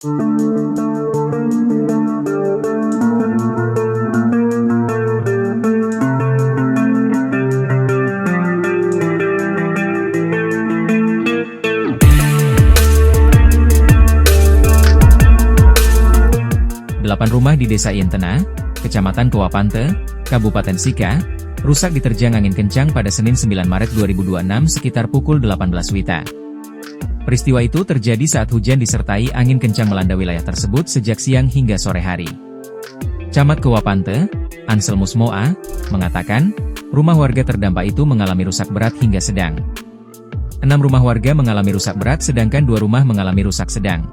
Delapan rumah di Desa Yentena, Kecamatan Kewapante, Kabupaten Sika, rusak diterjang angin kencang pada Senin 9 Maret 2026 sekitar pukul 18 WITA. Peristiwa itu terjadi saat hujan disertai angin kencang melanda wilayah tersebut sejak siang hingga sore hari. Camat Kewapante, Anselmus Moa, mengatakan, rumah warga terdampak itu mengalami rusak berat hingga sedang. 6 rumah warga mengalami rusak berat sedangkan 2 rumah mengalami rusak sedang.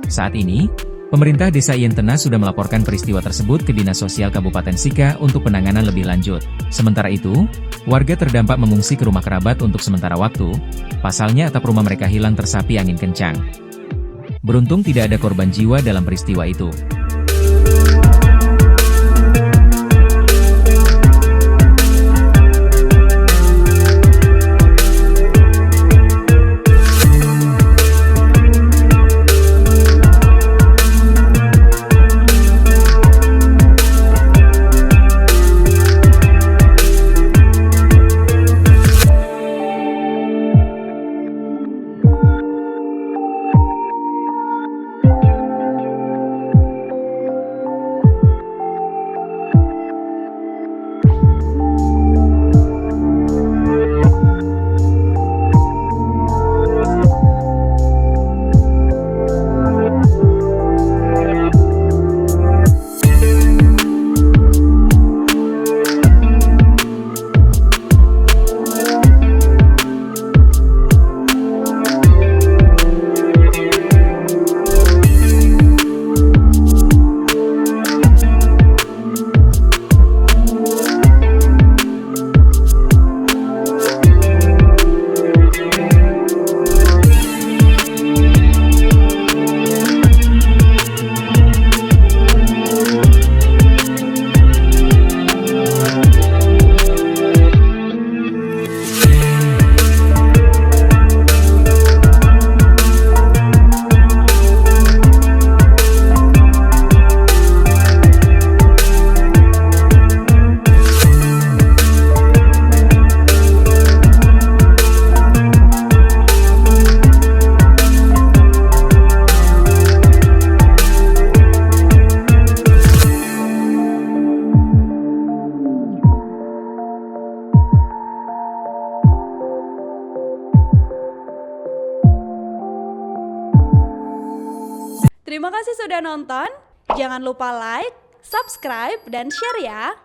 Saat ini, pemerintah Desa Yentena sudah melaporkan peristiwa tersebut ke Dinas Sosial Kabupaten Sika untuk penanganan lebih lanjut. Sementara itu, warga terdampak mengungsi ke rumah kerabat untuk sementara waktu, pasalnya atap rumah mereka hilang tersapi angin kencang. Beruntung tidak ada korban jiwa dalam peristiwa itu. Terima kasih sudah nonton. Jangan lupa like, subscribe, dan share ya.